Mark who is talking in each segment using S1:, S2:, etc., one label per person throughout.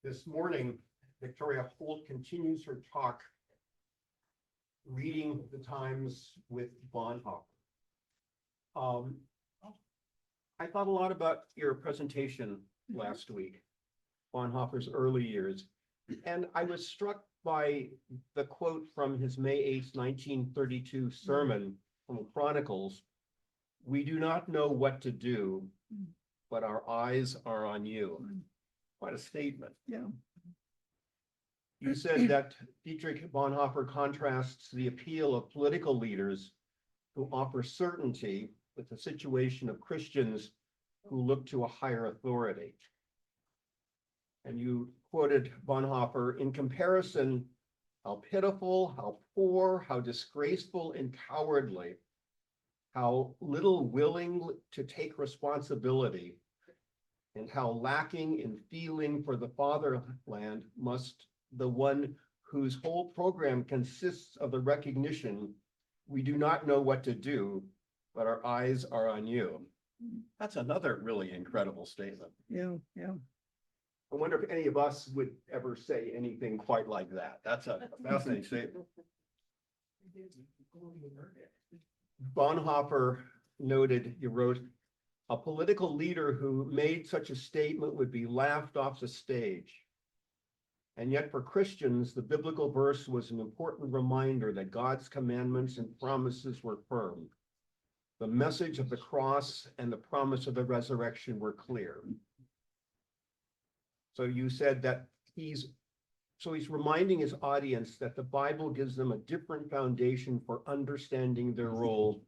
S1: This morning, Victoria Holt continues her talk, Reading the Times with Bonhoeffer. I thought a lot about your presentation last week, Bonhoeffer's early years, and I was struck by the quote from his May 8th, 1932 sermon from Chronicles, "We do not know what to do, but our eyes are on you." Quite a statement.
S2: Yeah.
S1: You said that Dietrich Bonhoeffer contrasts the appeal of political leaders who offer certainty with the situation of Christians who look to a higher authority. And you quoted Bonhoeffer, "In comparison, how pitiful, how poor, how disgraceful and cowardly, how little willing to take responsibility, and how lacking in feeling for the fatherland must the one whose whole program consists of the recognition we do not know what to do, but our eyes are on you." That's another really incredible statement.
S2: Yeah.
S1: I wonder if any of us would ever say anything quite like that. That's a fascinating statement. Bonhoeffer noted, you wrote, "A political leader who made such a statement would be laughed off the stage. And yet for Christians, the biblical verse was an important reminder that God's commandments and promises were firm. The message of the cross and the promise of the resurrection were clear." So you said that he's reminding his audience that the Bible gives them a different foundation for understanding their role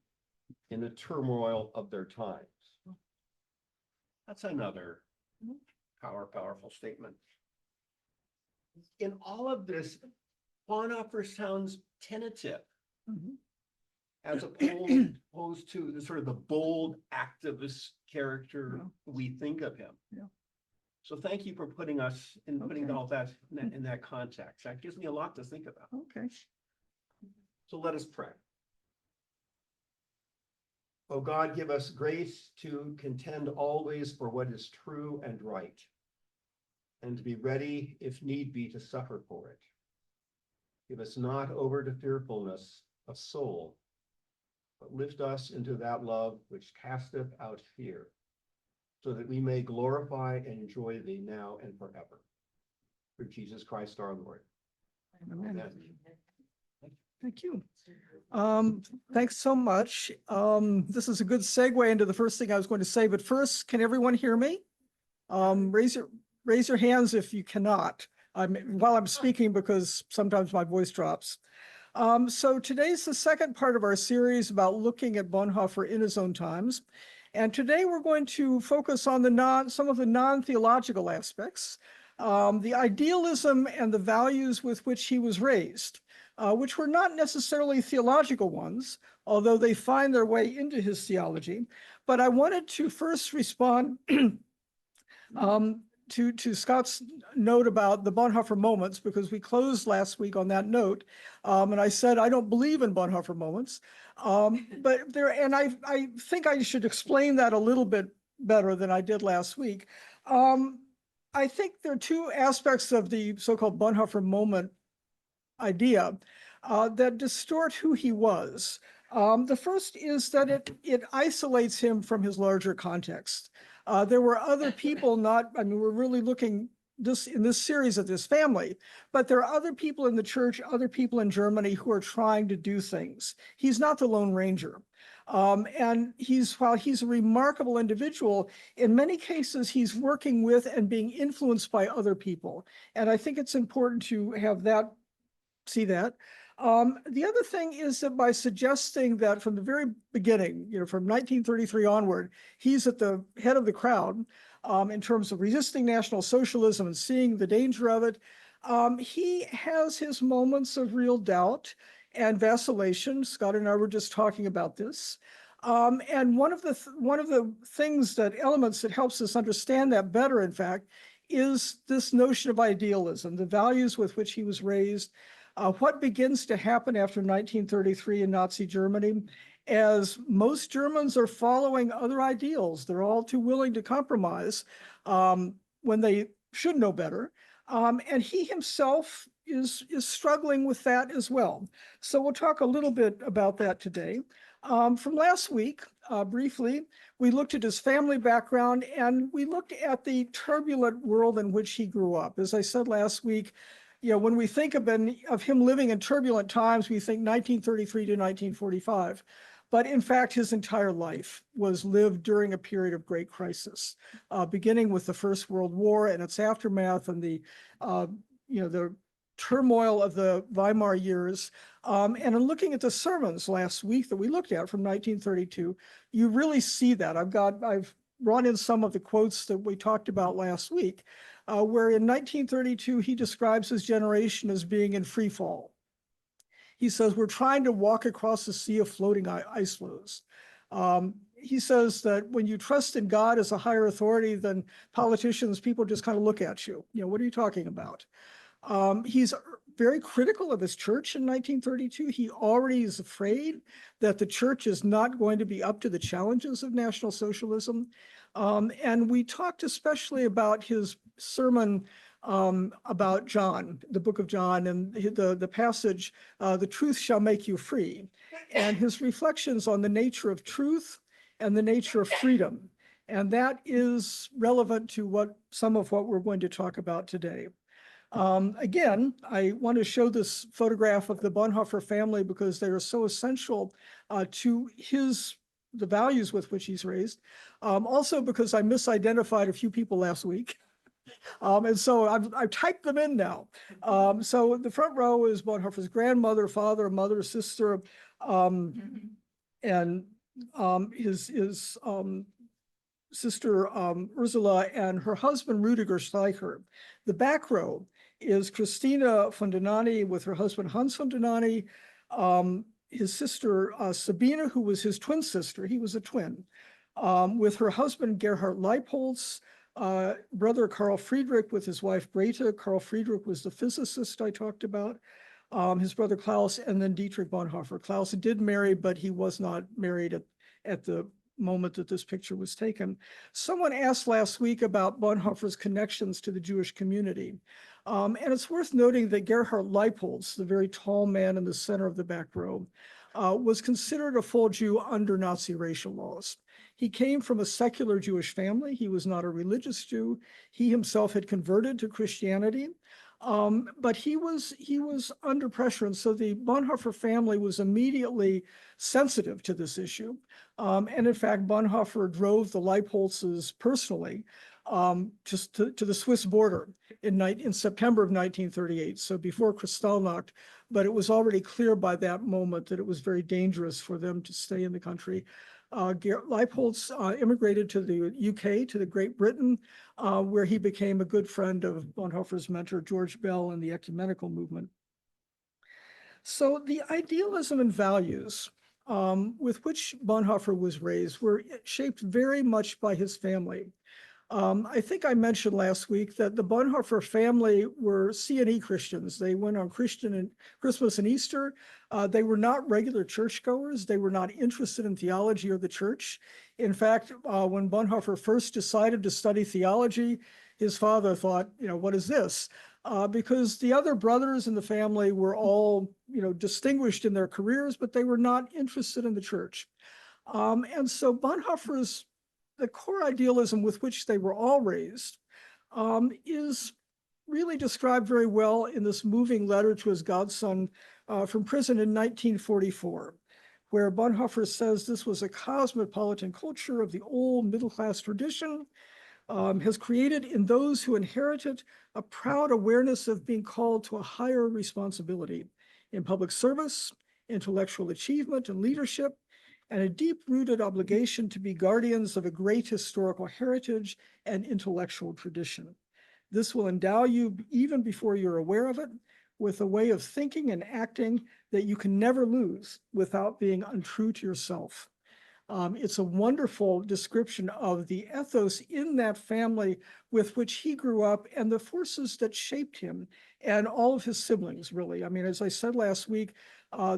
S1: in the turmoil of their times. That's another powerful statement. In all of this, Bonhoeffer sounds tentative, as opposed to the sort of the bold activist character we think of him.
S2: Yeah.
S1: So thank you for putting all that in that context. That gives me a lot to think about.
S2: Okay.
S1: So let us pray. O God, give us grace to contend always for what is true and right, and to be ready, if need be, to suffer for it. Give us not over to fearfulness of soul, but lift us into that love which casteth out fear, so that we may glorify and enjoy thee now and forever. Through Jesus Christ our Lord.
S2: Amen.
S1: Amen.
S2: Thank you. Thanks so much. This is a good segue into the first thing I was going to say, but first, can everyone hear me? Raise your hands if you cannot, while I'm speaking, because sometimes my voice drops. So today's the second part of our series about looking at Bonhoeffer in his own times. And today we're going to focus on some of the non-theological aspects, the idealism and the values with which he was raised, which were not necessarily theological ones, although they find their way into his theology. But I wanted to first respond to Scott's note about the Bonhoeffer moments, because we closed last week on that note, and I said I don't believe in Bonhoeffer moments, I think I should explain that a little bit better than I did last week. I think there are two aspects of the so-called Bonhoeffer moment idea that distort who he was. The first is that it isolates him from his larger context. There were other people we're really looking in this series at this family, but there are other people in the church, other people in Germany who are trying to do things. He's not the Lone Ranger. And while he's a remarkable individual, in many cases, he's working with and being influenced by other people. And I think it's important to see that. The other thing is that by suggesting that from the very beginning, from 1933 onward, he's at the head of the crowd in terms of resisting National Socialism and seeing the danger of it, he has his moments of real doubt and vacillation. Scott and I were just talking about this. And one of the elements that helps us understand that better, in fact, is this notion of idealism, the values with which he was raised. What begins to happen after 1933 in Nazi Germany, as most Germans are following other ideals. They're all too willing to compromise when they should know better. And he himself is struggling with that as well. So we'll talk a little bit about that today. From last week, briefly, we looked at his family background and we looked at the turbulent world in which he grew up. As I said last week, when we think of him living in turbulent times, we think 1933 to 1945. But in fact, his entire life was lived during a period of great crisis, beginning with the First World War and its aftermath and the turmoil of the Weimar years. And in looking at the sermons last week that we looked at from 1932, you really see that. I've brought in some of the quotes that we talked about last week, where in 1932, he describes his generation as being in free fall. He says, we're trying to walk across a sea of floating ice floes. He says that when you trust in God as a higher authority than politicians, people just kind of look at you. What are you talking about? He's very critical of his church in 1932. He already is afraid that the church is not going to be up to the challenges of National Socialism. And we talked especially about his sermon about John, the book of John, and the passage, the truth shall make you free, and his reflections on the nature of truth and the nature of freedom. And that is relevant to some of what we're going to talk about today. Again, I want to show this photograph of the Bonhoeffer family because they are so essential to the values with which he's raised. Also because I misidentified a few people last week. And so I've typed them in now. So the front row is Bonhoeffer's grandmother, father, mother, sister, and his sister Ursula and her husband Rudiger Schleicher. The back row is Christina von Donani with her husband Hans von Donani, his sister Sabina, who was his twin sister, he was a twin, with her husband Gerhard Leipolz, brother Carl Friedrich with his wife Greta. Carl Friedrich was the physicist I talked about, his brother Klaus, and then Dietrich Bonhoeffer. Klaus did marry, but he was not married at the moment that this picture was taken. Someone asked last week about Bonhoeffer's connections to the Jewish community. And it's worth noting that Gerhard Leipolz, the very tall man in the center of the back row, was considered a full Jew under Nazi racial laws. He came from a secular Jewish family. He was not a religious Jew. He himself had converted to Christianity, but he was under pressure. And so the Bonhoeffer family was immediately sensitive to this issue. And in fact, Bonhoeffer drove the Leipolzes personally just to the Swiss border in September of 1938, so before Kristallnacht, but it was already clear by that moment that it was very dangerous for them to stay in the country. Leipolz immigrated to the UK, to the Great Britain, where he became a good friend of Bonhoeffer's mentor, George Bell, and the ecumenical movement. So the idealism and values with which Bonhoeffer was raised were shaped very much by his family. I think I mentioned last week that the Bonhoeffer family were C&E Christians. They went on Christmas and Easter. They were not regular churchgoers. They were not interested in theology or the church. In fact, when Bonhoeffer first decided to study theology, his father thought, what is this? Because the other brothers in the family were all, distinguished in their careers, but they were not interested in the church. And so the core idealism with which they were all raised is really described very well in this moving letter to his godson from prison in 1944, where Bonhoeffer says this was a cosmopolitan culture of the old middle-class tradition, has created in those who inherit it a proud awareness of being called to a higher responsibility in public service, intellectual achievement, and leadership, and a deep-rooted obligation to be guardians of a great historical heritage and intellectual tradition. This will endow you, even before you're aware of it, with a way of thinking and acting that you can never lose without being untrue to yourself. It's a wonderful description of the ethos in that family with which he grew up and the forces that shaped him and all of his siblings, really. I mean, as I said last week,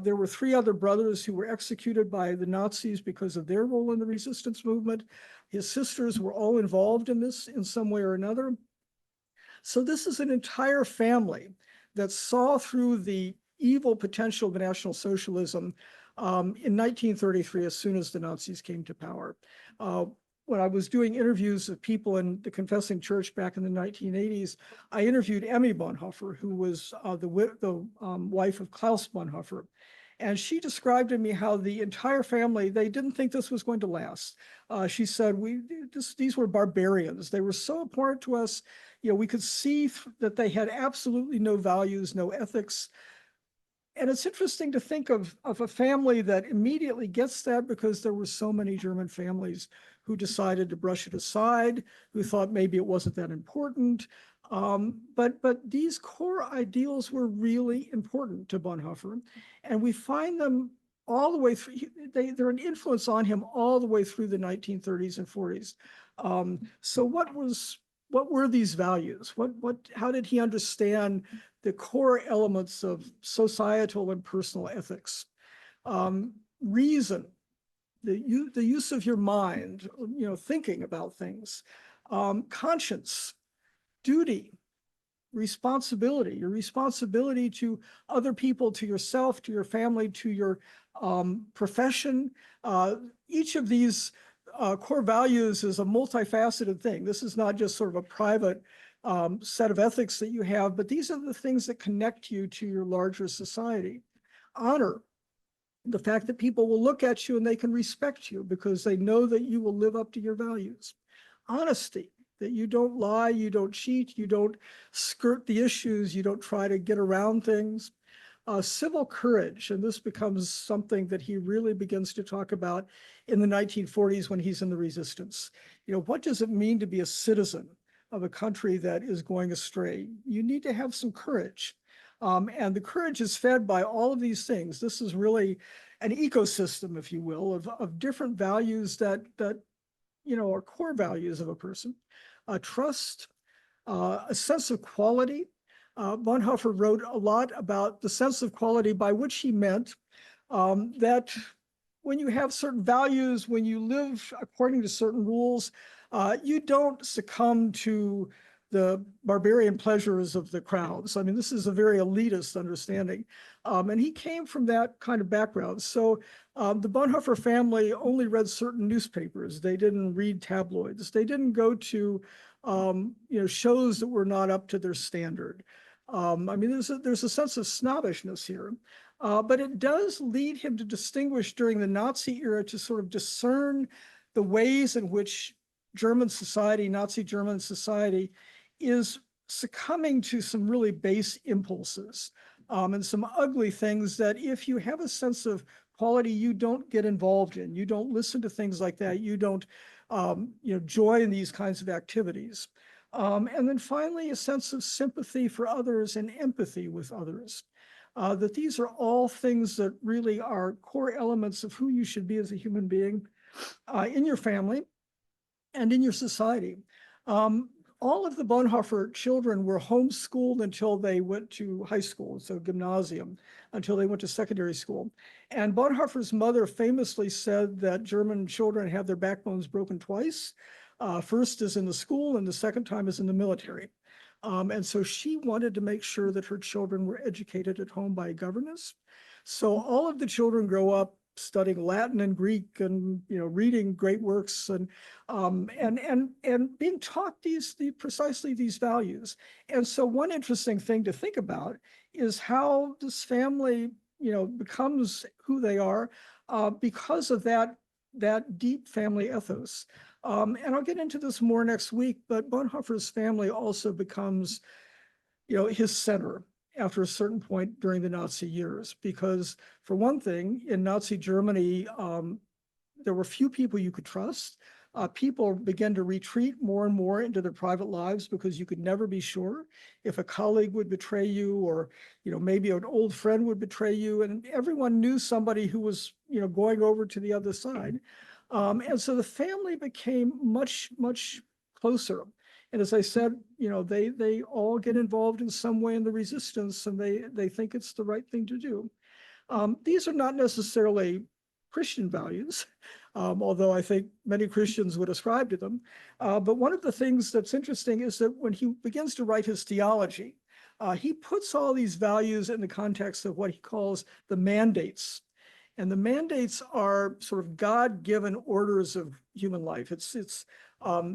S2: there were 3 other brothers who were executed by the Nazis because of their role in the resistance movement. His sisters were all involved in this in some way or another. So this is an entire family that saw through the evil potential of National Socialism in 1933, as soon as the Nazis came to power. When I was doing interviews of people in the Confessing Church back in the 1980s, I interviewed Emmy Bonhoeffer, who was the wife of Klaus Bonhoeffer. And she described to me how the entire family, they didn't think this was going to last. She said, these were barbarians. They were so important to us. We could see that they had absolutely no values, no ethics. And it's interesting to think of a family that immediately gets that, because there were so many German families who decided to brush it aside, who thought maybe it wasn't that important. But these core ideals were really important to Bonhoeffer, and we find them all the way through. They're an influence on him all the way through the 1930s and 40s. So what were these values? How did he understand the core elements of societal and personal ethics? Reason, the use of your mind, thinking about things, conscience, duty, responsibility, your responsibility to other people, to yourself, to your family, to your profession. Each of these core values is a multifaceted thing. This is not just sort of a private set of ethics that you have, but these are the things that connect you to your larger society. Honor, the fact that people will look at you and they can respect you because they know that you will live up to your values. Honesty, that you don't lie, you don't cheat, you don't skirt the issues, you don't try to get around things. Civil courage, and this becomes something that he really begins to talk about in the 1940s when he's in the resistance. What does it mean to be a citizen of a country that is going astray? You need to have some courage. And the courage is fed by all of these things. This is really an ecosystem, if you will, of different values that are core values of a person. Trust, a sense of quality. Bonhoeffer wrote a lot about the sense of quality, by which he meant that when you have certain values, when you live according to certain rules, you don't succumb to the barbarian pleasures of the crowds. I mean, this is a very elitist understanding. And he came from that kind of background. So the Bonhoeffer family only read certain newspapers. They didn't read tabloids. They didn't go to shows that were not up to their standard. I mean, there's a sense of snobbishness here, but it does lead him to distinguish during the Nazi era, to sort of discern the ways in which German society, Nazi German society, is succumbing to some really base impulses and some ugly things that, if you have a sense of quality, you don't get involved in. You don't listen to things like that. You don't join these kinds of activities. And then finally, a sense of sympathy for others and empathy with others. That these are all things that really are core elements of who you should be as a human being in your family and in your society. All of the Bonhoeffer children were homeschooled until they went to high school, so gymnasium, until they went to secondary school. And Bonhoeffer's mother famously said that German children have their backbones broken twice. First is in the school, and the second time is in the military. And so she wanted to make sure that her children were educated at home by a governess. So all of the children grow up studying Latin and Greek, and reading great works, and being taught precisely these values. And so one interesting thing to think about is how this family becomes who they are because of that deep family ethos. And I'll get into this more next week, but Bonhoeffer's family also becomes his center after a certain point during the Nazi years, because for one thing, in Nazi Germany, there were few people you could trust. People began to retreat more and more into their private lives, because you could never be sure if a colleague would betray you, or maybe an old friend would betray you, and everyone knew somebody who was going over to the other side. And so the family became much, much closer. And as I said, they all get involved in some way in the resistance, and they think it's the right thing to do. These are not necessarily Christian values, although I think many Christians would ascribe to them. But one of the things that's interesting is that when he begins to write his theology, he puts all these values in the context of what he calls the mandates. And the mandates are sort of God-given orders of human life. It's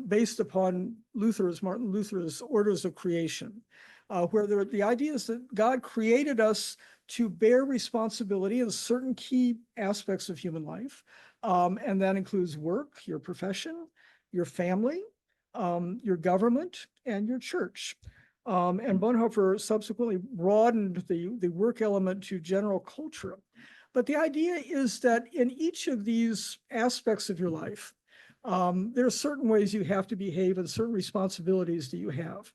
S2: based upon Martin Luther's orders of creation, where the idea is that God created us to bear responsibility in certain key aspects of human life. And that includes work, your profession, your family, your government, and your church. And Bonhoeffer subsequently broadened the work element to general culture. But the idea is that in each of these aspects of your life, there are certain ways you have to behave and certain responsibilities that you have.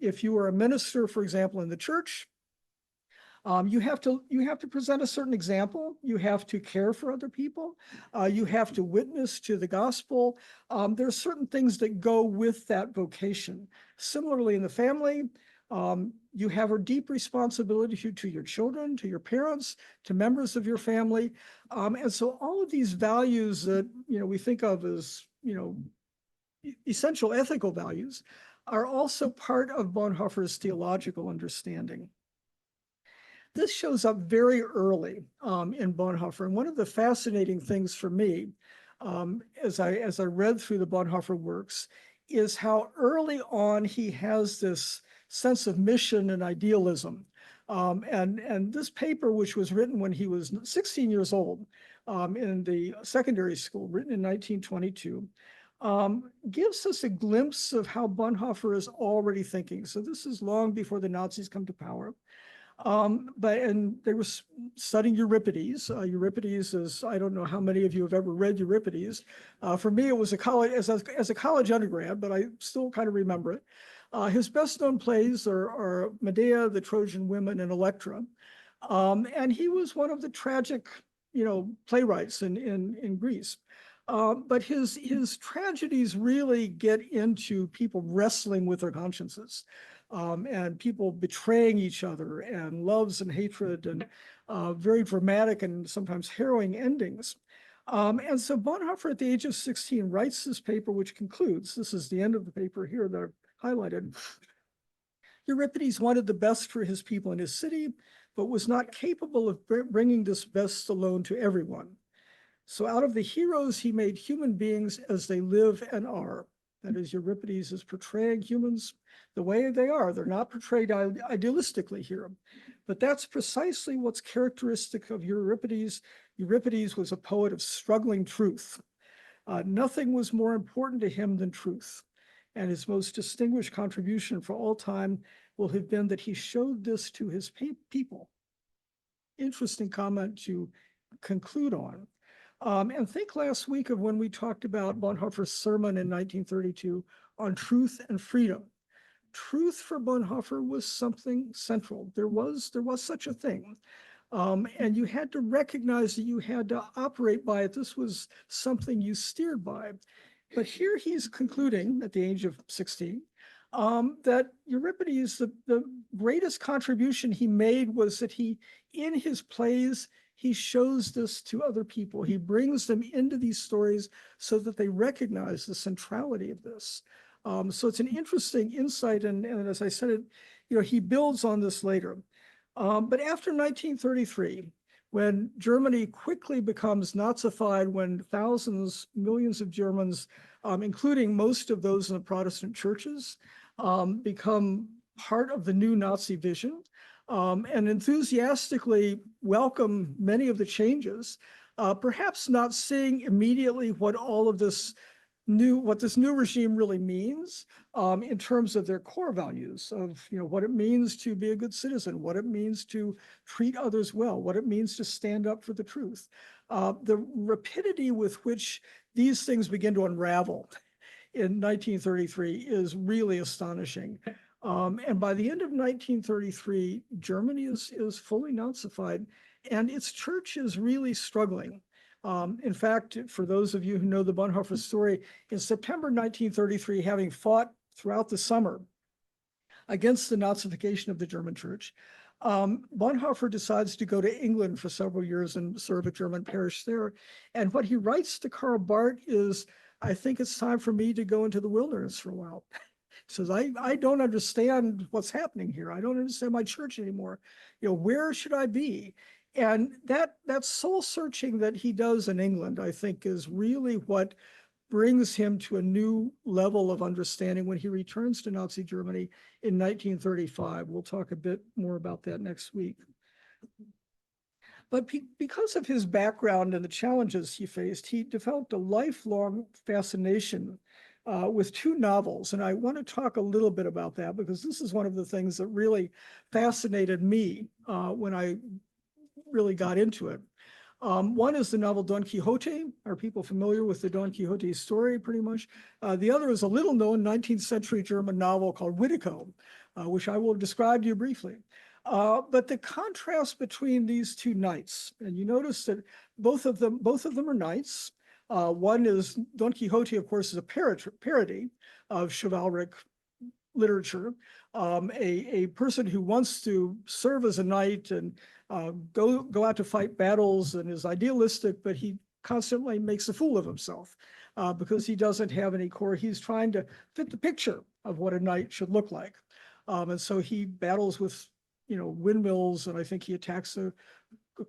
S2: If you are a minister, for example, in the church, you have to present a certain example. You have to care for other people. You have to witness to the gospel. There are certain things that go with that vocation. Similarly, in the family, you have a deep responsibility to your children, to your parents, to members of your family. And so all of these values that we think of as essential ethical values are also part of Bonhoeffer's theological understanding. This shows up very early in Bonhoeffer. And one of the fascinating things for me, as I read through the Bonhoeffer works, is how early on he has this sense of mission and idealism. And this paper, which was written when he was 16 years old in the secondary school, written in 1922, gives us a glimpse of how Bonhoeffer is already thinking. So this is long before the Nazis come to power. And they were studying Euripides. Euripides is, I don't know how many of you have ever read Euripides. For me, it was as a college undergrad, but I still kind of remember it. His best known plays are Medea, the Trojan Women, and Electra. And he was one of the tragic, playwrights in Greece. But his tragedies really get into people wrestling with their consciences. And people betraying each other, and loves and hatred, and very dramatic and sometimes harrowing endings. And so Bonhoeffer at the age of 16 writes this paper, which concludes, this is the end of the paper here that I've highlighted. Euripides wanted the best for his people in his city, but was not capable of bringing this best alone to everyone. So out of the heroes, he made human beings as they live and are. That is, Euripides is portraying humans the way they are. They're not portrayed idealistically here. But that's precisely what's characteristic of Euripides. Euripides was a poet of struggling truth. Nothing was more important to him than truth. And his most distinguished contribution for all time will have been that he showed this to his people. Interesting comment to conclude on. And think last week of when we talked about Bonhoeffer's sermon in 1932 on truth and freedom. Truth for Bonhoeffer was something central. There was such a thing. And you had to recognize that you had to operate by it. This was something you steered by. But here he's concluding at the age of 16 that Euripides, the greatest contribution he made was that in his plays, he shows this to other people. He brings them into these stories so that they recognize the centrality of this. So it's an interesting insight. And as I said, he builds on this later. But after 1933, when Germany quickly becomes Nazified, when millions of Germans, including most of those in the Protestant churches, become part of the new Nazi vision, and enthusiastically welcome many of the changes, perhaps not seeing immediately what this new regime really means in terms of their core values of what it means to be a good citizen, what it means to treat others well, what it means to stand up for the truth. The rapidity with which these things begin to unravel in 1933 is really astonishing. And by the end of 1933, Germany is fully Nazified, and its church is really struggling. In fact, for those of you who know the Bonhoeffer story, in September 1933, having fought throughout the summer against the Nazification of the German church, Bonhoeffer decides to go to England for several years and serve a German parish there. And what he writes to Karl Barth is, I think it's time for me to go into the wilderness for a while. He says, I don't understand what's happening here. I don't understand my church anymore. Where should I be? And that soul searching that he does in England, I think, is really what brings him to a new level of understanding when he returns to Nazi Germany in 1935. We'll talk a bit more about that next week. But because of his background and the challenges he faced, he developed a lifelong fascination with two novels. And I want to talk a little bit about that because this is one of the things that really fascinated me when I really got into it. One is the novel Don Quixote. Are people familiar with the Don Quixote story pretty much? The other is a little known 19th century German novel called Witiko, which I will describe to you briefly. But the contrast between these two knights, and you notice that both of them are knights. One is Don Quixote, of course, is a parody of chivalric literature. A person who wants to serve as a knight and go out to fight battles and is idealistic, but he constantly makes a fool of himself because he doesn't have any core. He's trying to fit the picture of what a knight should look like. And so he battles with, windmills, and I think he attacks a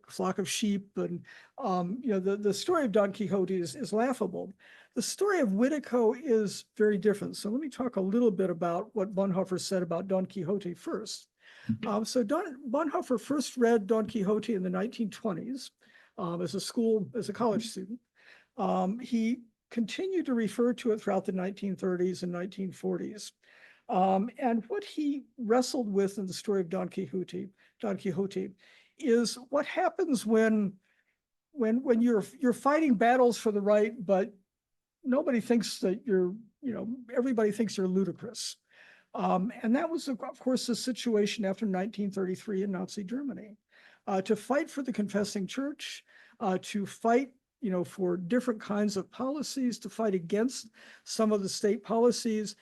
S2: flock of sheep. And, the story of Don Quixote is laughable. The story of Witiko is very different. So let me talk a little bit about what Bonhoeffer said about Don Quixote first. So Bonhoeffer first read Don Quixote in the 1920s as a college student. He continued to refer to it throughout the 1930s and 1940s. And what he wrestled with in the story of Don Quixote is what happens when you're fighting battles for the right, but nobody thinks that everybody thinks you're ludicrous. And that was, of course, the situation after 1933 in Nazi Germany. To fight for the confessing church, to fight, for different kinds of policies, to fight against some of the state policies,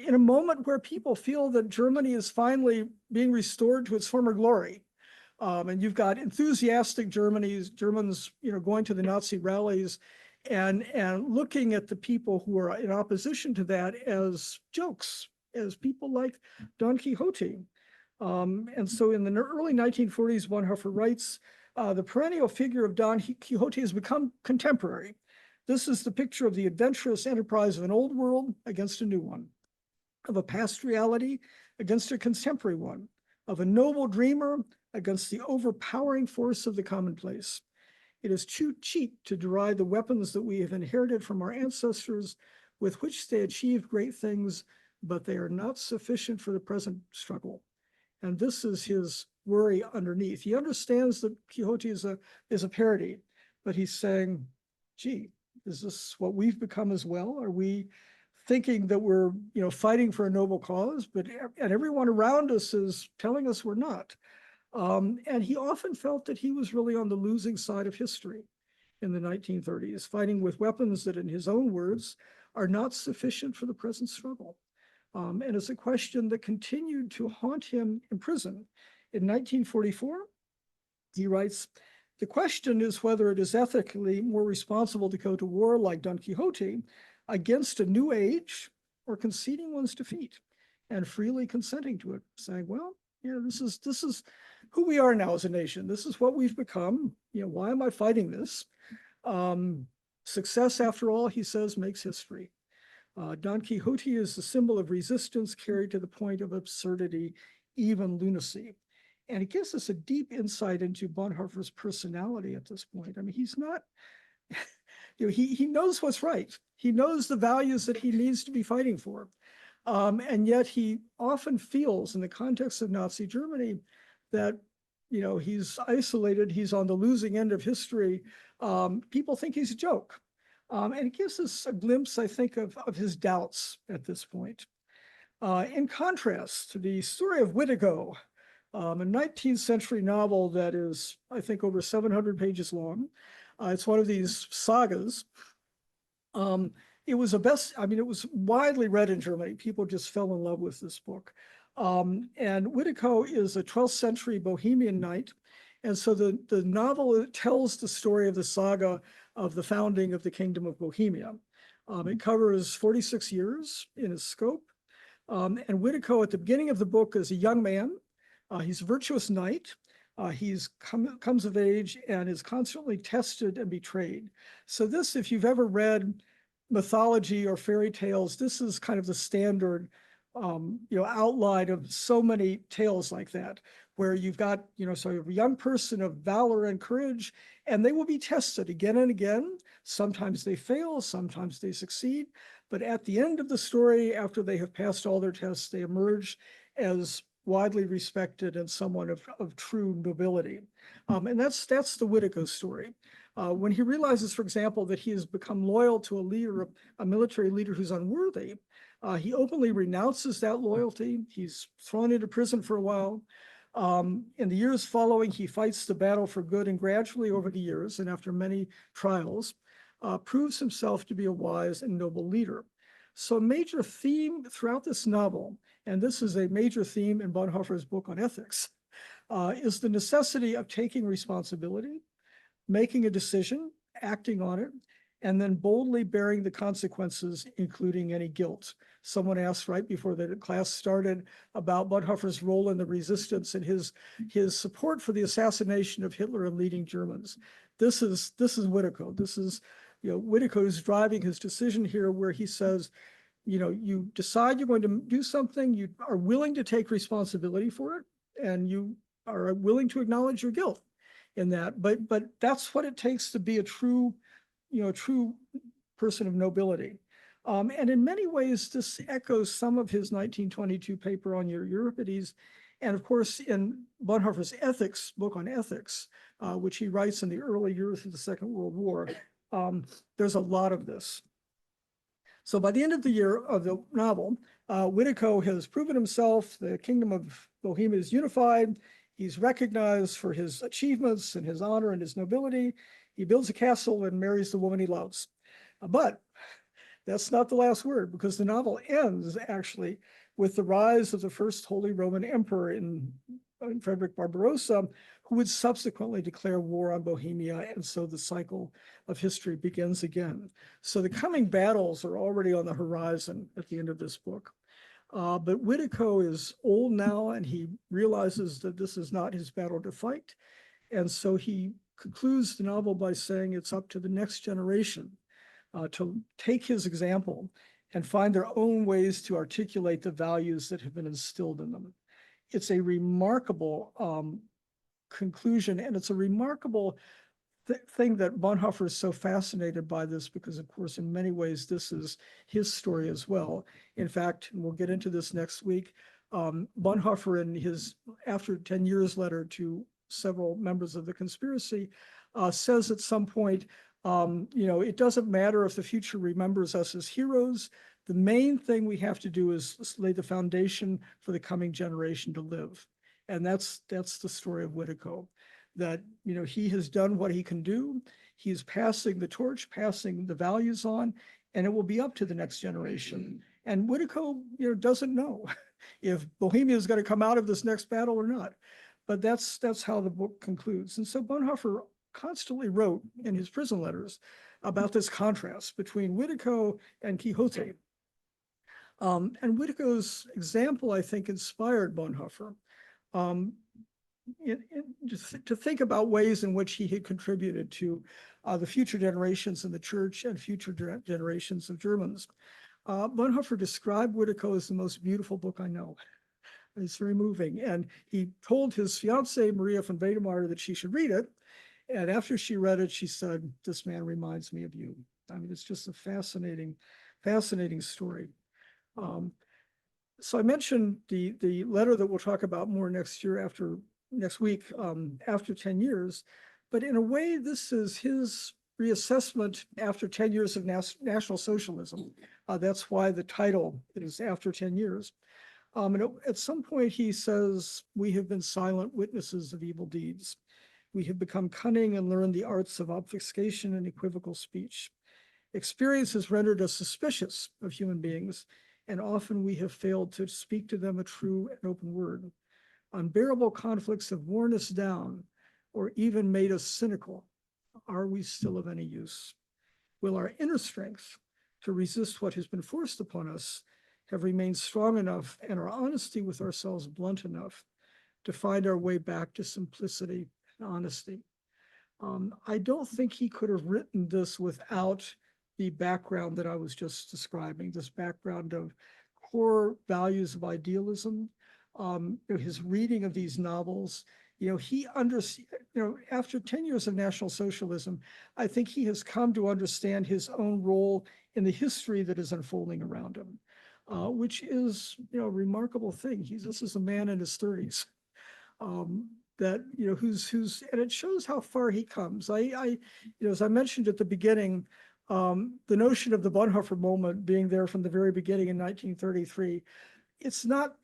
S2: in a moment where people feel that Germany is finally being restored to its former glory. And you've got enthusiastic Germans, going to the Nazi rallies and looking at the people who are in opposition to that as jokes, as people like Don Quixote. And so in the early 1940s, Bonhoeffer writes, the perennial figure of Don Quixote has become contemporary. This is the picture of the adventurous enterprise of an old world against a new one, of a past reality against a contemporary one, of a noble dreamer against the overpowering force of the commonplace. It is too cheap to deride the weapons that we have inherited from our ancestors with which they achieved great things, but they are not sufficient for the present struggle. And this is his worry underneath. He understands that Quixote is a parody, but he's saying, gee, is this what we've become as well? Are we thinking that we're, fighting for a noble cause, and everyone around us is telling us we're not? And he often felt that he was really on the losing side of history in the 1930s, fighting with weapons that, in his own words, are not sufficient for the present struggle. And it's a question that continued to haunt him in prison. In 1944, he writes, the question is whether it is ethically more responsible to go to war like Don Quixote against a new age or conceding one's defeat and freely consenting to it, saying, well, this is who we are now as a nation. This is what we've become. Why am I fighting this? Success, after all, he says, makes history. Don Quixote is the symbol of resistance carried to the point of absurdity, even lunacy. And it gives us a deep insight into Bonhoeffer's personality at this point. I mean, he's not, he knows what's right. He knows the values that he needs to be fighting for. And yet he often feels in the context of Nazi Germany that, he's isolated, he's on the losing end of history. People think he's a joke. And it gives us a glimpse, I think, of his doubts at this point. In contrast to the story of Witiko, a 19th century novel that is, I think, over 700 pages long. It's one of these sagas. It was it was widely read in Germany. People just fell in love with this book. And Witiko is a 12th century Bohemian knight. And so the novel tells the story of the saga of the founding of the Kingdom of Bohemia. It covers 46 years in its scope. And Witiko at the beginning of the book is a young man. He's a virtuous knight. He's comes of age and is constantly tested and betrayed. So this, if you've ever read mythology or fairy tales, this is kind of the standard outline of so many tales like that, where you've got, so you have a young person of valor and courage, and they will be tested again and again. Sometimes they fail, sometimes they succeed. But at the end of the story, after they have passed all their tests, they emerge as widely respected and someone of true nobility. And that's the Witiko story. When he realizes, for example, that he has become loyal to a military leader who's unworthy, he openly renounces that loyalty. He's thrown into prison for a while. In the years following, he fights the battle for good, and gradually over the years, and after many trials, proves himself to be a wise and noble leader. So a major theme throughout this novel, and this is a major theme in Bonhoeffer's book on ethics, is the necessity of taking responsibility, making a decision, acting on it, and then boldly bearing the consequences, including any guilt. Someone asked right before the class started about Bonhoeffer's role in the resistance and his support for the assassination of Hitler and leading Germans. This is Witiko. This is, Witiko is driving his decision here, where he says, you decide you're going to do something, you are willing to take responsibility for it, and you are willing to acknowledge your guilt in that. But that's what it takes to be a true person of nobility. And in many ways, this echoes some of his 1922 paper on Euripides. And of course, in Bonhoeffer's book on ethics, which he writes in the early years of the Second World War, there's a lot of this. So by the end of the novel, Witiko has proven himself. The Kingdom of Bohemia is unified. He's recognized for his achievements and his honor and his nobility. He builds a castle and marries the woman he loves. But that's not the last word, because the novel ends actually with the rise of the first Holy Roman Emperor in Frederick Barbarossa, who would subsequently declare war on Bohemia. And so the cycle of history begins again. So the coming battles are already on the horizon at the end of this book. But Witiko is old now, and he realizes that this is not his battle to fight. And so he concludes the novel by saying it's up to the next generation to take his example and find their own ways to articulate the values that have been instilled in them. It's a remarkable conclusion, and it's a remarkable thing that Bonhoeffer is so fascinated by this, because of course, in many ways, this is his story as well. In fact, and we'll get into this next week, Bonhoeffer in his After 10 Years letter to several members of the conspiracy says at some point, it doesn't matter if the future remembers us as heroes. The main thing we have to do is lay the foundation for the coming generation to live. And that's the story of Witiko, that, he has done what he can do. He's passing the torch, passing the values on, and it will be up to the next generation. And Witiko, doesn't know if Bohemia is going to come out of this next battle or not. But that's how the book concludes. And so Bonhoeffer constantly wrote in his prison letters about this contrast between Witiko and Quixote. And Witiko's example, I think, inspired Bonhoeffer to think about ways in which he had contributed to the future generations in the church and future generations of Germans. Bonhoeffer described Witiko as the most beautiful book I know. It's very moving. And he told his fiancée, Maria von Wedemeyer, that she should read it. And after she read it, she said, "This man reminds me of you." I mean, it's just a fascinating story. So I mentioned the letter that we'll talk about more next week, after 10 years. But in a way, this is his reassessment after 10 years of National Socialism. That's why the title is After 10 Years. And at some point he says, "We have been silent witnesses of evil deeds. We have become cunning and learned the arts of obfuscation and equivocal speech. Experience has rendered us suspicious of human beings, and often we have failed to speak to them a true and open word. Unbearable conflicts have worn us down or even made us cynical. Are we still of any use? Will our inner strength to resist what has been forced upon us have remained strong enough and our honesty with ourselves blunt enough to find our way back to simplicity and honesty? I don't think he could have written this without the background that I was just describing, this background of core values of idealism, his reading of these novels. He after 10 years of National Socialism, I think he has come to understand his own role in the history that is unfolding around him, which is, a remarkable thing. This is a man in his 30s. Who's and it shows how far he comes. As I mentioned at the beginning, the notion of the Bonhoeffer moment being there from the very beginning in 1933, it's not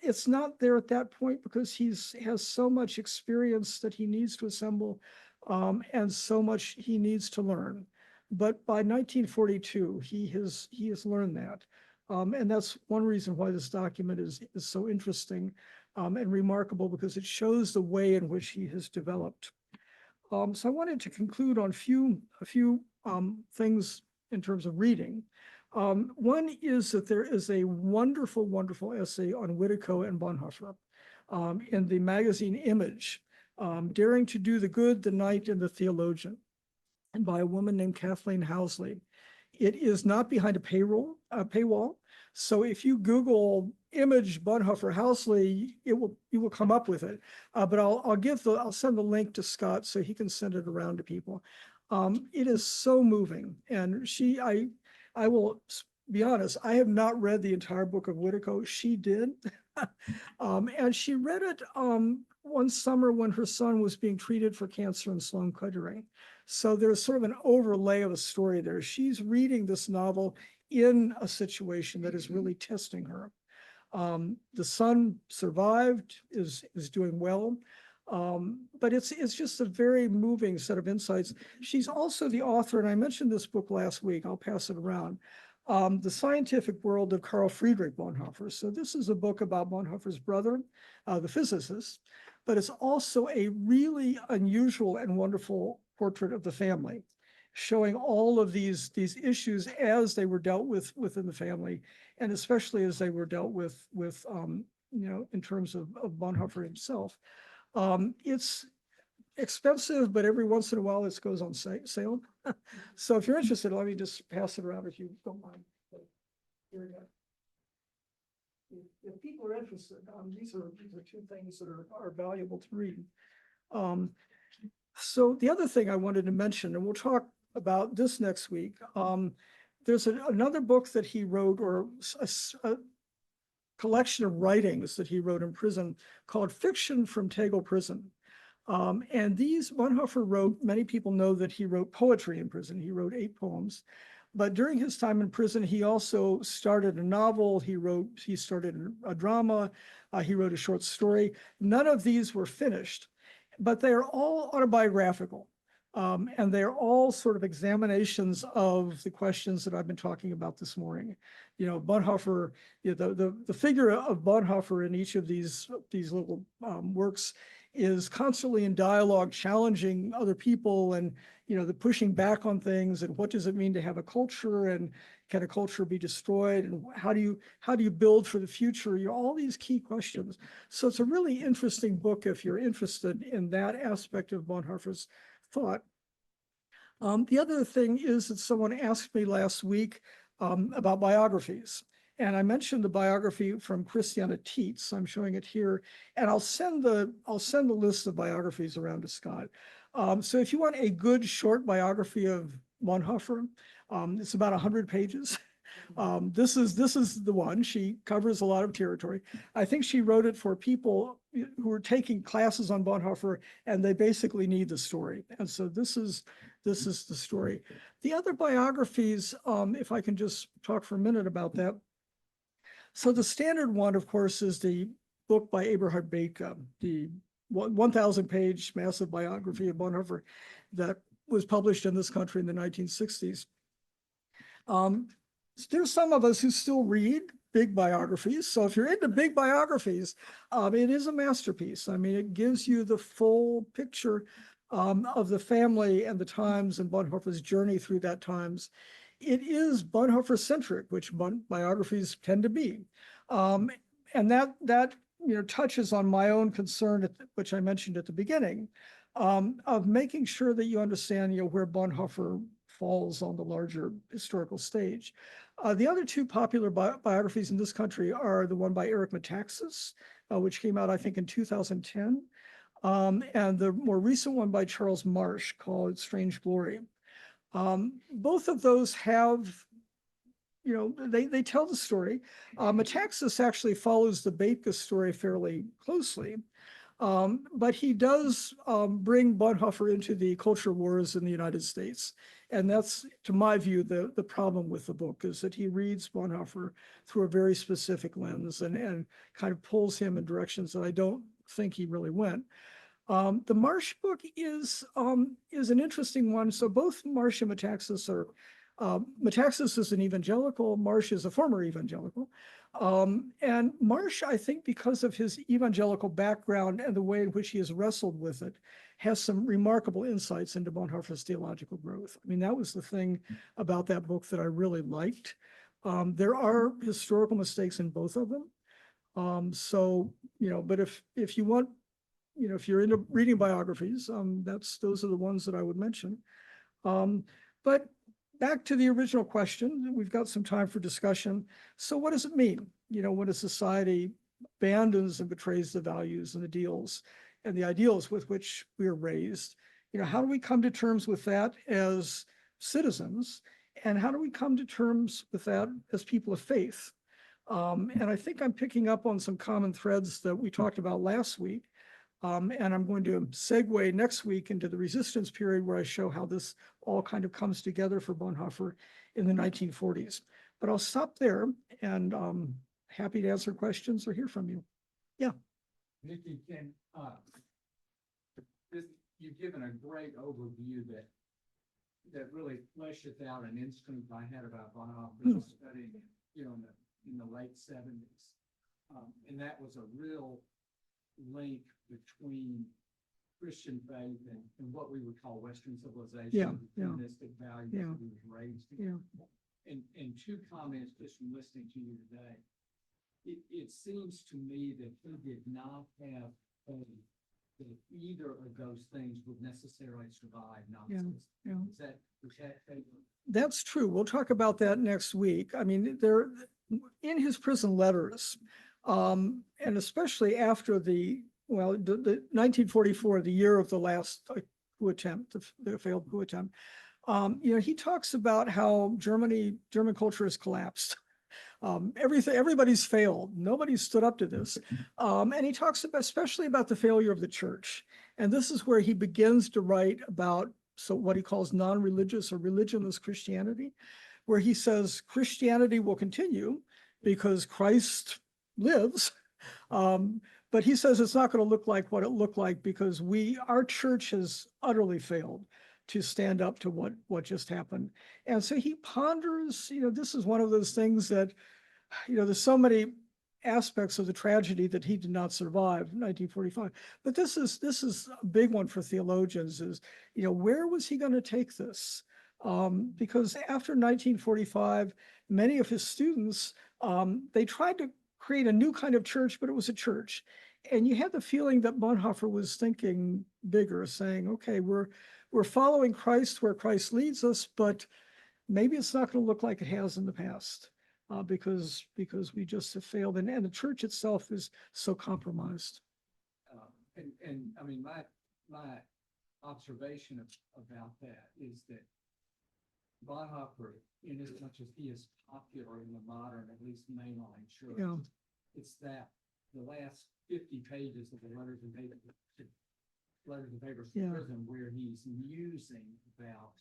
S2: there at that point because has so much experience that he needs to assemble, and so much he needs to learn. But by 1942, he has learned that, and that's one reason why this document is so interesting. And remarkable because it shows the way in which he has developed. So I wanted to conclude on a few things in terms of reading. One is that there is a wonderful, wonderful essay on Whittico and Bonhoeffer in the magazine Image, Daring to Do the Good, the Knight, and the Theologian, and by a woman named Kathleen Housley. It is not behind a paywall. So if you Google Image Bonhoeffer Housley, you will come up with it. But I'll send the link to Scott so he can send it around to people. It is so moving, and I will be honest, I have not read the entire book of Whittico. She did, and she read it one summer when her son was being treated for cancer in Sloan Kettering. So there's sort of an overlay of a story there. She's reading this novel in a situation that is really testing her. The son survived, is doing well, but it's just a very moving set of insights. She's also the author, and I mentioned this book last week, I'll pass it around, The Scientific World of Carl Friedrich Bonhoeffer. So this is a book about Bonhoeffer's brother, the physicist, but it's also a really unusual and wonderful portrait of the family, showing all of these issues as they were dealt with within the family, and especially as they were dealt with in terms of Bonhoeffer himself. It's expensive, but every once in a while it goes on sale. So if you're interested, let me just pass it around if you don't mind. Here we go. If people are interested, these are two things that are valuable to read. So the other thing I wanted to mention, and we'll talk about this next week, there's another book that he wrote, or a collection of writings that he wrote in prison called Fiction from Tegel Prison. And these Bonhoeffer wrote, many people know that he wrote poetry in prison. He wrote 8 poems. But during his time in prison, he also started a novel. He started a drama. He wrote a short story. None of these were finished, but they are all autobiographical. And they're all sort of examinations of the questions that I've been talking about this morning. Bonhoeffer, the figure of Bonhoeffer in each of these little works is constantly in dialogue, challenging other people, and the pushing back on things, and what does it mean to have a culture, and can a culture be destroyed, and how do you build for the future? All these key questions. So it's a really interesting book if you're interested in that aspect of Bonhoeffer's thought. The other thing is that someone asked me last week about biographies. And I mentioned the biography from Christiana Tietz. I'm showing it here, and I'll send the list of biographies around to Scott. So if you want a good short biography of Bonhoeffer, it's about 100 pages. This is the one. She covers a lot of territory. I think she wrote it for people who are taking classes on Bonhoeffer, and they basically need the story. And so this is the story. The other biographies, if I can just talk for a minute about that. So the standard one, of course, is the book by Eberhard Bethge, the 1,000-page massive biography of Bonhoeffer that was published in this country in the 1960s. There's some of us who still read big biographies. So if you're into big biographies, it is a masterpiece. I mean, it gives you the full picture of the family and the times and Bonhoeffer's journey through that times. It is Bonhoeffer-centric, which biographies tend to be. And that touches on my own concern, which I mentioned at the beginning, of making sure that you understand where Bonhoeffer falls on the larger historical stage. The other two popular biographies in this country are the one by Eric Metaxas, which came out, I think, in 2010, and the more recent one by Charles Marsh called Strange Glory. Both of those have, they tell the story. Metaxas actually follows the Bethke story fairly closely. But he does bring Bonhoeffer into the culture wars in the United States. And that's, to my view, the problem with the book, is that he reads Bonhoeffer through a very specific lens and kind of pulls him in directions that I don't think he really went. The Marsh book is an interesting one. So both Marsh and Metaxas are, Metaxas is an evangelical, Marsh is a former evangelical. And Marsh, I think, because of his evangelical background and the way in which he has wrestled with it, has some remarkable insights into Bonhoeffer's theological growth. I mean, that was the thing about that book that I really liked. There are historical mistakes in both of them. But if you want, if you're into reading biographies, those are the ones that I would mention. But back to the original question, we've got some time for discussion. So what does it mean, when a society abandons and betrays the values and the ideals with which we are raised? How do we come to terms with that as citizens? And how do we come to terms with that as people of faith? And I think I'm picking up on some common threads that we talked about last week. And I'm going to segue next week into the resistance period, where I show how this all kind of comes together for Bonhoeffer in the 1940s. But I'll stop there, and happy to answer questions or hear from you. Yeah.
S3: Nikki, you've given a great overview that really fleshes out an instinct I had about Bonhoeffer studying, in the late 70s. And that was a real link between Christian faith and what we would call Western civilization, humanistic values that we were raised in. And two comments just from listening to you today. It seems to me that he did not have faith that either of those things would necessarily survive Nazism. Is that faith?
S2: That's true. We'll talk about that next week. I mean, in his prison letters, and especially after the 1944, the year of the last coup attempt, the failed coup attempt, he talks about how German culture has collapsed. Everybody's failed. Nobody's stood up to this. And he talks especially about the failure of the church. And this is where he begins to write about what he calls non-religious or religionless Christianity, where he says Christianity will continue because Christ lives. But he says it's not going to look like what it looked like because our church has utterly failed to stand up to what just happened. And so he ponders, this is one of those things that, there's so many aspects of the tragedy that he did not survive in 1945. But this is a big one for theologians is, where was he going to take this? Because after 1945, many of his students, they tried to create a new kind of church, but it was a church. And you had the feeling that Bonhoeffer was thinking bigger, saying, okay, we're following Christ where Christ leads us, but maybe it's not going to look like it has in the past because we just have failed. And the church itself is so compromised.
S3: And I mean, my observation about that is that Bonhoeffer, in as much as he is popular in the modern, at least mainline church, it's that the last 50 pages of the letters and papers from prison, where he's musing about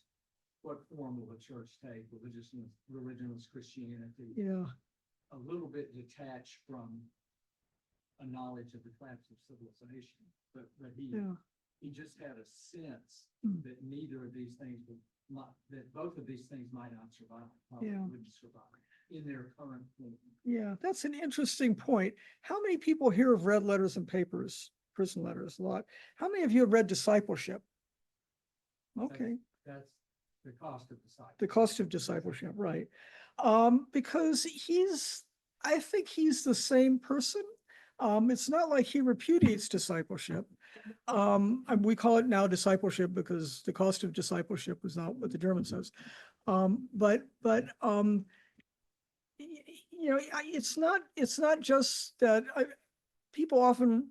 S3: what form will the church take, religionless Christianity, a little bit detached from a knowledge of the collapse of civilization, but he just had a sense that neither of these things that both of these things might not survive, probably wouldn't survive. in their current form.
S2: Yeah, that's an interesting point. How many people here have read Letters and Papers, prison letters? A lot. How many of you have read Discipleship? Okay,
S3: That's the cost of the site.
S2: the cost of discipleship, right? Because I think he's the same person. It's not like he repudiates discipleship. And we call it now discipleship because the cost of discipleship is not what the German says. It's not just that people often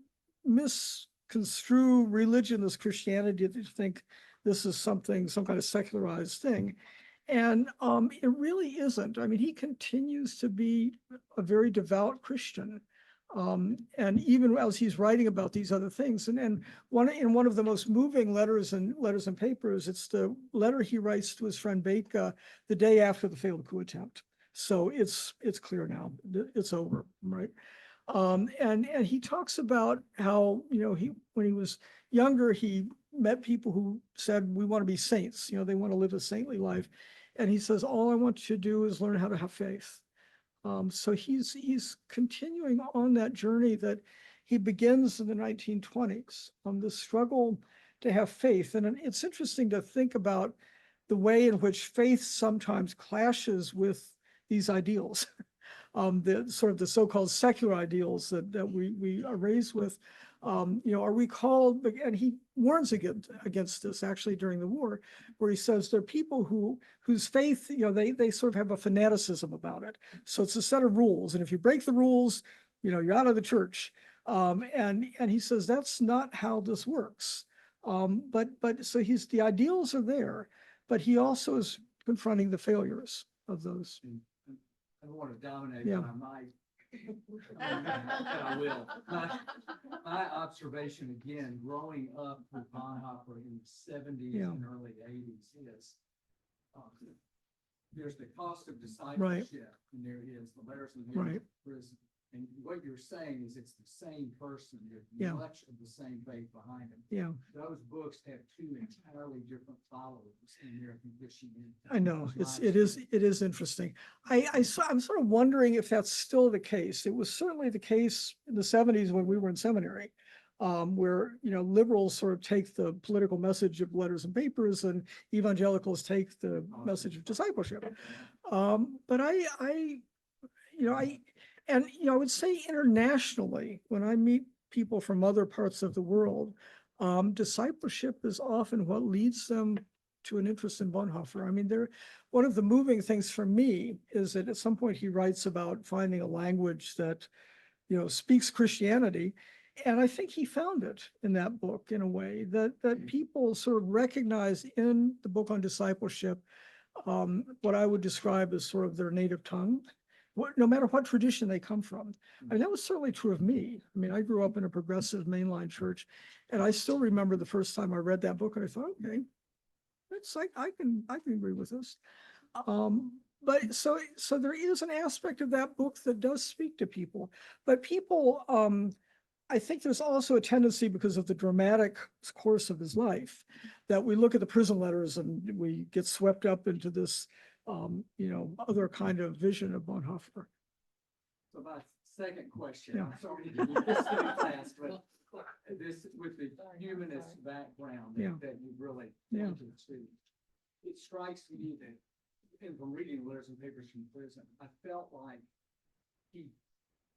S2: misconstrue religion as Christianity. They think this is some kind of secularized thing. And it really isn't. I mean, he continues to be a very devout Christian. And even as he's writing about these other things, and one of the most moving letters and papers, it's the letter he writes to his friend Baker the day after the failed coup attempt. So it's clear now, it's over, right? And he talks about how, when he was younger, he met people who said, we want to be saints, they want to live a saintly life. And he says, all I want you to do is learn how to have faith. So he's continuing on that journey that he begins in the 1920s, the struggle to have faith. And it's interesting to think about the way in which faith sometimes clashes with these ideals. The sort of the so-called secular ideals that we are raised with. Are we called, and he warns against this actually during the war, where he says there are people whose faith, they sort of have a fanaticism about it. So it's a set of rules, and if you break the rules, you're out of the church. And he says that's not how this works. But so the ideals are there, but he also is confronting the failures of those.
S3: I don't want to dominate,
S2: Yeah.
S3: but I might. And I will. My observation again, growing up with Bonhoeffer in the 70s
S2: Yeah.
S3: and early 80s is there's the cost of discipleship, and there is the letters and
S2: Right.
S3: prison. And what you're saying is it's the same person, there's
S2: Yeah.
S3: much of the same faith behind them.
S2: Yeah,
S3: Those books have two entirely different followers in American Christianity.
S2: I know.
S3: That's
S2: It is interesting. I'm sort of wondering if that's still the case. It was certainly the case in the 70s when we were in seminary, where, liberals sort of take the political message of Letters and Papers and evangelicals take the message of discipleship. But I would say internationally, when I meet people from other parts of the world, discipleship is often what leads them to an interest in Bonhoeffer. I mean, one of the moving things for me is that at some point he writes about finding a language that, speaks Christianity. And I think he found it in that book in a way that people sort of recognize in the book on discipleship, what I would describe as sort of their native tongue. No matter what tradition they come from. I mean, that was certainly true of me. I mean, I grew up in a progressive mainline church, and I still remember the first time I read that book, and I thought, okay, it's like I can agree with this. But so there is an aspect of that book that does speak to people, but people, I think there's also a tendency because of the dramatic course of his life that we look at the prison letters and we get swept up into this other kind of vision of Bonhoeffer.
S3: So my second question,
S2: Yeah.
S3: I'm sorry to do this too fast, but this with the humanist background
S2: Yeah.
S3: that you really
S2: Yeah.
S3: pointed to, it strikes me that, and from reading Letters and Papers from prison, I felt like he,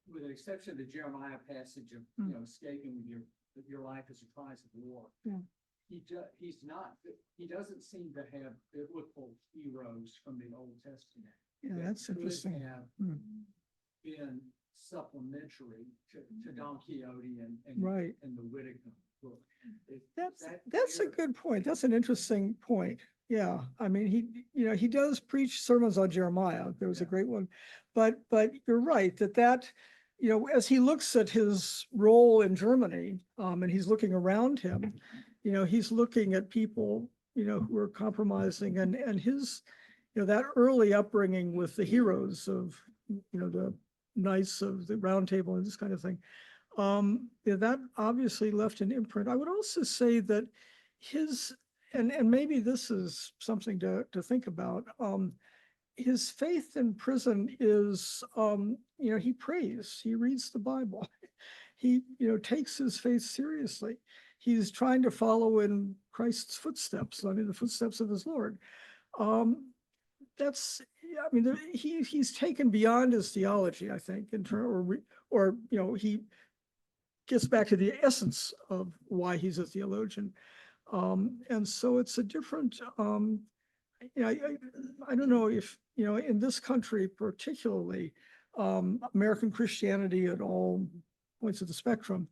S3: with the exception of the Jeremiah passage of escaping with your life as a prize of war,
S2: Yeah.
S3: he doesn't seem to have biblical heroes from the Old Testament.
S2: Yeah,
S3: that
S2: that's
S3: could
S2: interesting.
S3: have
S2: Hmm.
S3: been supplementary to Don Quixote and
S2: Right.
S3: and the Whitcomb book.
S2: That's a good point. That's an interesting point. Yeah, I mean, he does preach sermons on Jeremiah. There was a
S3: Yeah.
S2: great one, but you're right that as he looks at his role in Germany, and he's looking around him, he's looking at people, who are compromising, and his, that early upbringing with the heroes of, the knights of the Round Table and this kind of thing. That obviously left an imprint. I would also say that and maybe this is something to think about. his faith in prison is, he prays, he reads the Bible. He, takes his faith seriously. He's trying to follow in Christ's footsteps, the footsteps of his Lord. That's, yeah, he's taken beyond his theology, I think, he gets back to the essence of why he's a theologian. And so it's a different, I don't know if, in this country particularly, American Christianity at all points of the spectrum,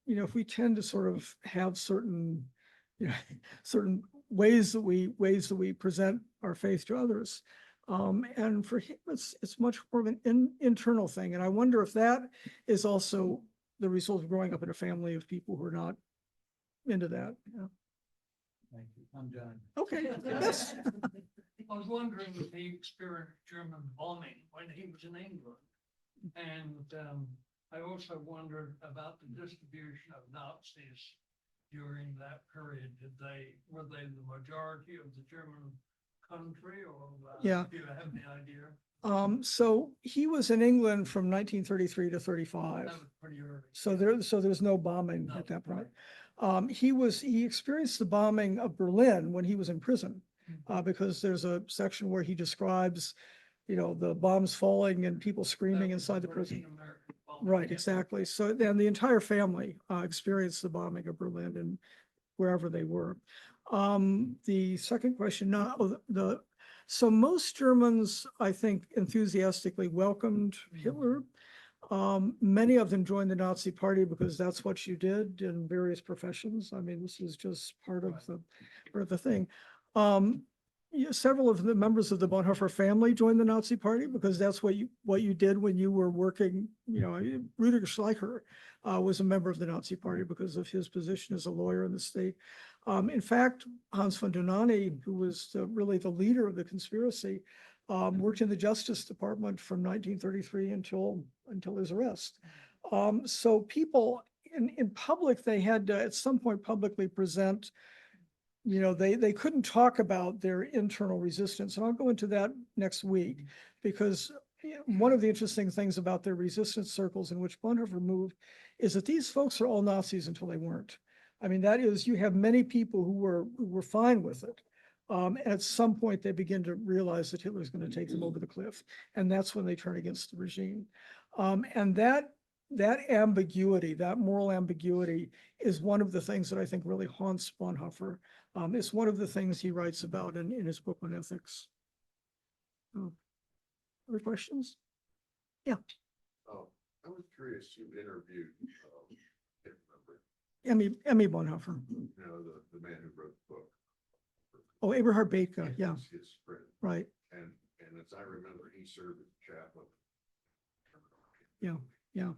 S2: if we tend to sort of have certain, certain ways that we present our faith to others. And for him, it's much more of an internal thing. And I wonder if that is also the result of growing up in a family of people who are not into that. Yeah.
S3: Thank you. I'm done.
S2: Okay, yes.
S4: I was wondering if he experienced German bombing when he was in England. And I also wondered about the distribution of Nazis during that period. Were they the majority of the German country, or
S2: Yeah.
S4: do you have any idea?
S2: So he was in England from 1933 to 35.
S4: That was pretty early.
S2: So there's no bombing
S4: No,
S2: at that point.
S4: right.
S2: He experienced the bombing of Berlin when he was in prison,
S4: Mhm.
S2: because there's a section where he describes, the bombs falling and people screaming
S4: That was
S2: inside the
S4: first
S2: prison.
S4: American bombing.
S2: Right,
S4: Yeah.
S2: exactly. So then the entire family experienced the bombing of Berlin and wherever they were. The second question, so most Germans, I think, enthusiastically welcomed Hitler. Many of them joined the Nazi Party because that's what you did in various professions. This is just part of the thing. Several of the members of the Bonhoeffer family joined the Nazi Party because that's what you did when you were working. Rüdiger Schleicher was a member of the Nazi Party because of his position as a lawyer in the state. In fact, Hans von Dohnanyi, who was really the leader of the conspiracy, worked in the Justice Department from 1933 until his arrest. So people in public, they had to at some point publicly present, they couldn't talk about their internal resistance. And I'll go into that next week, because one of the interesting things about their resistance circles in which Bonhoeffer moved is that these folks are all Nazis until they weren't. That is, you have many people who were fine with it. At some point, they begin to realize that Hitler's going to take them over the cliff, and that's when they turn against the regime. And that ambiguity, that moral ambiguity, is one of the things that I think really haunts Bonhoeffer. It's one of the things he writes about in his book on ethics. Other questions?
S5: Oh, I was curious, you interviewed, can't remember,
S2: Emmy Bonhoeffer.
S5: the man who wrote the book.
S2: Oh, Eberhard Bethke, yeah,
S5: His friend,
S2: right.
S5: and as I remember, he served as chaplain.
S2: Yeah, yeah.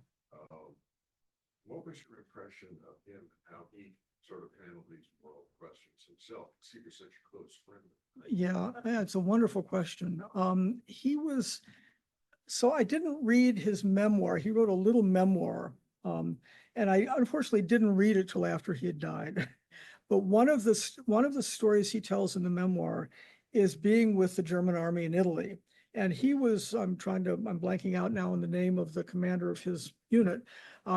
S5: What was your impression of him, how he sort of handled these moral questions himself? He was such a close friend.
S2: Yeah, it's a wonderful question. So I didn't read his memoir. He wrote a little memoir. And I unfortunately didn't read it till after he had died. But one of the stories he tells in the memoir is being with the German army in Italy. And he was, I'm blanking out now on the name of the commander of his unit.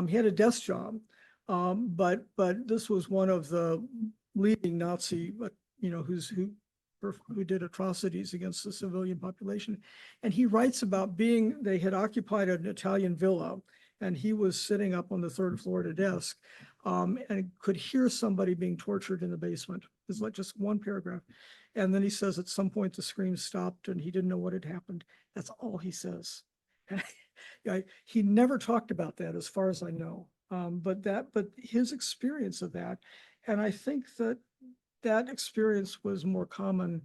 S2: He had a desk job. But this was one of the leading Nazi, who did atrocities against the civilian population. And he writes about they had occupied an Italian villa, and he was sitting up on the third floor at a desk, and could hear somebody being tortured in the basement. It's like just one paragraph. And then he says at some point the screams stopped and he didn't know what had happened. That's all he says. He never talked about that as far as I know. But his experience of that, and I think that experience was more common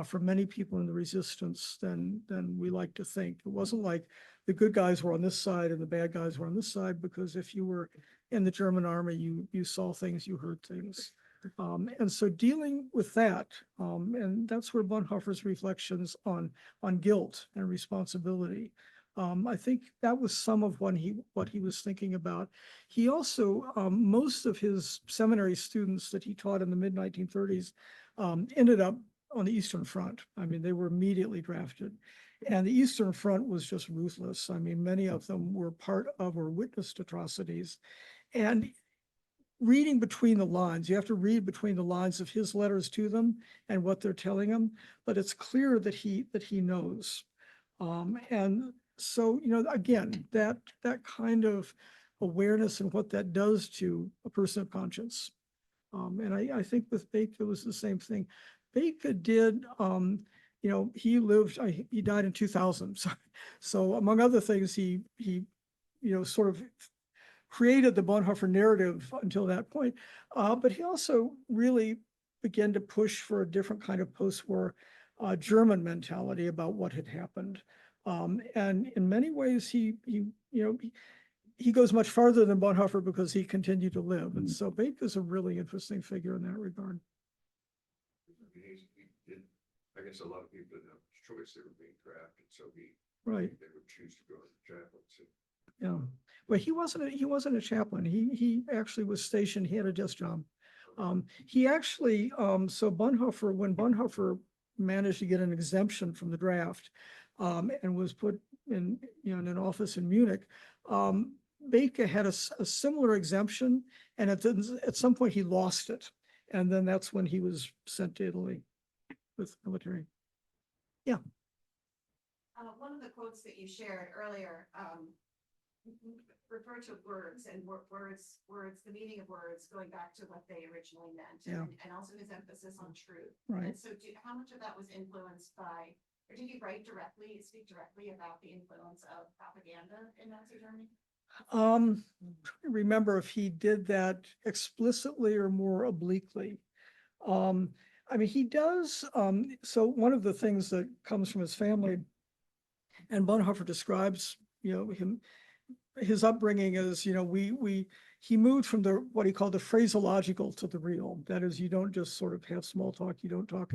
S2: for many people in the resistance than we like to think. It wasn't like the good guys were on this side and the bad guys were on this side, because if you were in the German army, you saw things, you heard things. And so dealing with that, and that's where Bonhoeffer's reflections on guilt and responsibility, I think that was some of what he was thinking about. He also, most of his seminary students that he taught in the mid-1930s ended up on the Eastern Front. I mean, they were immediately drafted. And the Eastern Front was just ruthless. I mean, many of them were part of or witnessed atrocities. And reading between the lines, you have to read between the lines of his letters to them and what they're telling him, but it's clear that he knows. And so, you know, again, that kind of awareness and what that does to a person of conscience. And I think with Baker, it was the same thing. Baker did, you know, he died in 2000. So among other things, he, you know, sort of created the Bonhoeffer narrative until that point. But he also really began to push for a different kind of post-war German mentality about what had happened. And in many ways, he goes much farther than Bonhoeffer because he continued to live. And so Baker is a really interesting figure in that regard.
S5: I guess a lot of people didn't have a choice, they were being drafted, so
S2: Right.
S5: they would choose to go to the chaplaincy.
S2: Yeah. Well, he wasn't a chaplain. He actually was stationed, he had a desk job. He actually, so Bonhoeffer, when Bonhoeffer managed to get an exemption from the draft, and was put in, you know, in an office in Munich, Baker had a similar exemption, and at some point he lost it. And then that's when he was sent to Italy with military.
S6: One of the quotes that you shared earlier, refer to words and words, the meaning of words going back to what they originally meant.
S2: Yeah.
S6: And also his emphasis on truth.
S2: Right.
S6: And so how much of that was influenced by, or did he speak directly about the influence of propaganda in Nazi Germany?
S2: Remember if he did that explicitly or more obliquely. I mean, he does, so one of the things that comes from his family, and Bonhoeffer describes, you know, his upbringing is, you know, he moved from what he called the phraseological to the real. That is, you don't just sort of have small talk, you don't talk.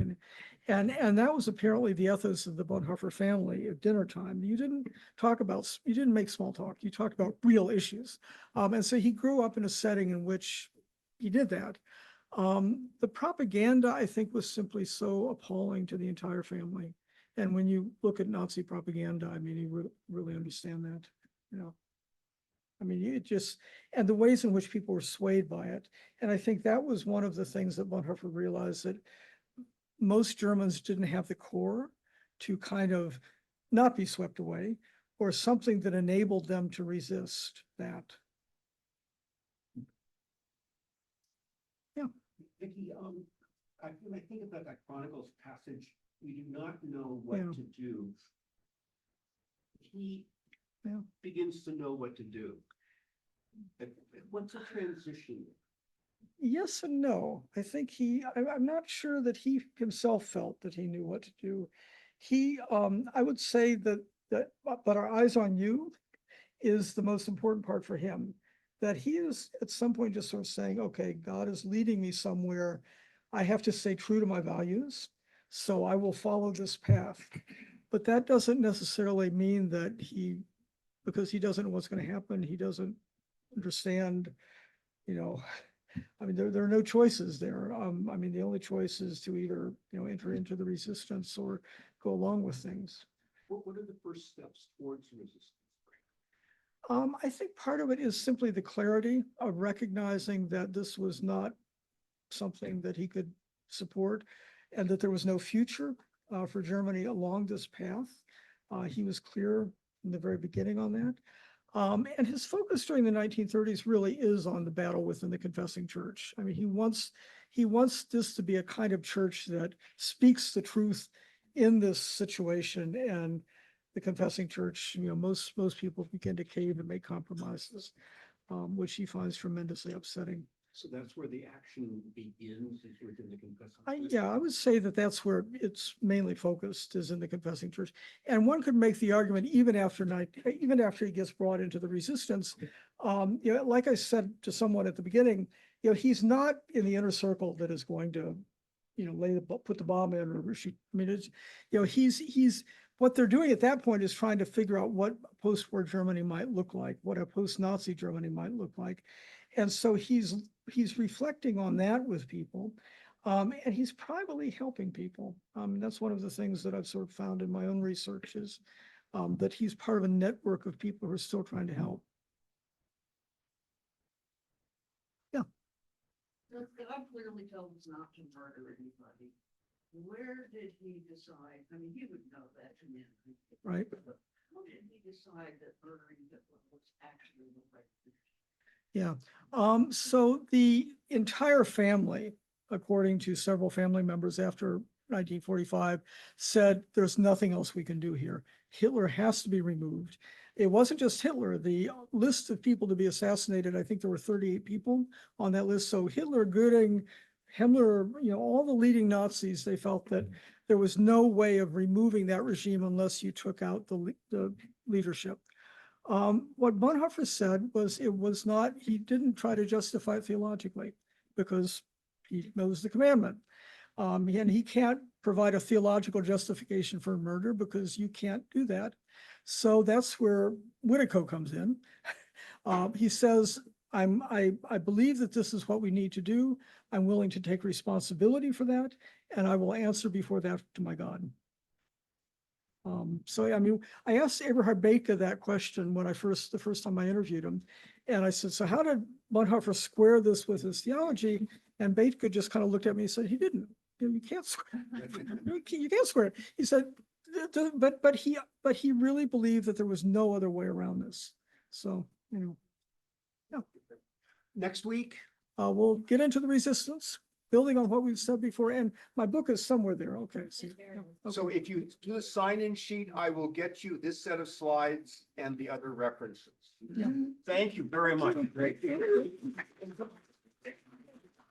S2: And that was apparently the ethos of the Bonhoeffer family at dinner time. You didn't make small talk, you talked about real issues. And so he grew up in a setting in which he did that. The propaganda, I think, was simply so appalling to the entire family. And when you look at Nazi propaganda, I mean, you really understand that, you know. I mean, and the ways in which people were swayed by it. And I think that was one of the things that Bonhoeffer realized, that most Germans didn't have the core to kind of not be swept away, or something that enabled them to resist that.
S1: Vicky, when I think about that Chronicles passage, we do not know what
S2: Yeah.
S1: to do. He
S2: Yeah.
S1: begins to know what to do. What's a transition?
S2: Yes and no. I think I'm not sure that he himself felt that he knew what to do. I would say that but our eyes on you is the most important part for him. That he is at some point just sort of saying, okay, God is leading me somewhere. I have to stay true to my values, so I will follow this path. But that doesn't necessarily mean that because he doesn't know what's going to happen, he doesn't understand, you know, I mean, there are no choices there. I mean, the only choice is to either, you know, enter into the resistance or go along with things.
S1: What are the first steps towards resistance?
S2: I think part of it is simply the clarity of recognizing that this was not something that he could support, and that there was no future for Germany along this path. He was clear in the very beginning on that. And his focus during the 1930s really is on the battle within the confessing church. I mean, he wants this to be a kind of church that speaks the truth in this situation, and the confessing church, you know, most people begin to cave and make compromises, which he finds tremendously upsetting.
S1: So that's where the action begins, is within the confessing.
S2: Yeah, I would say that that's where it's mainly focused, is in the confessing church. And one could make the argument even after he gets brought into the resistance, you know, like I said to someone at the beginning, you know, he's not in the inner circle that is going to, you know, put the bomb in or shoot. I mean, it's, you know, what they're doing at that point is trying to figure out what post-war Germany might look like, what a post-Nazi Germany might look like. And so he's reflecting on that with people. And he's privately helping people. That's one of the things that I've sort of found in my own research is that he's part of a network of people who are still trying to help.
S7: God clearly tells us not to murder anybody. Where did he decide? I mean, he would know that to me.
S2: Right.
S7: How did he decide that murdering Hitler was actually the right thing?
S2: Yeah. So the entire family, according to several family members after 1945, said there's nothing else we can do here. Hitler has to be removed. It wasn't just Hitler. The list of people to be assassinated, I think there were 38 people on that list. So Hitler, Goering, Himmler, all the leading Nazis, they felt that there was no way of removing that regime unless you took out the leadership. What Bonhoeffer said was he didn't try to justify it theologically because he knows the commandment. And he can't provide a theological justification for murder because you can't do that. So that's where Whitaco comes in. He says, I believe that this is what we need to do. I'm willing to take responsibility for that, and I will answer before that to my God. So, I mean, I asked Eberhard Bethge that question when the first time I interviewed him. And I said, so how did Bonhoeffer square this with his theology? And Bethge just kind of looked at me and said, he didn't. You can't square it. You can't square it. He said, but he really believed that there was no other way around this. So,
S1: Next week,
S2: we'll get into the resistance, building on what we've said before. And my book is somewhere there. Okay. So,
S1: so if you do the sign-in sheet, I will get you this set of slides and the other references.
S2: Yeah.
S1: Thank you very much. Great.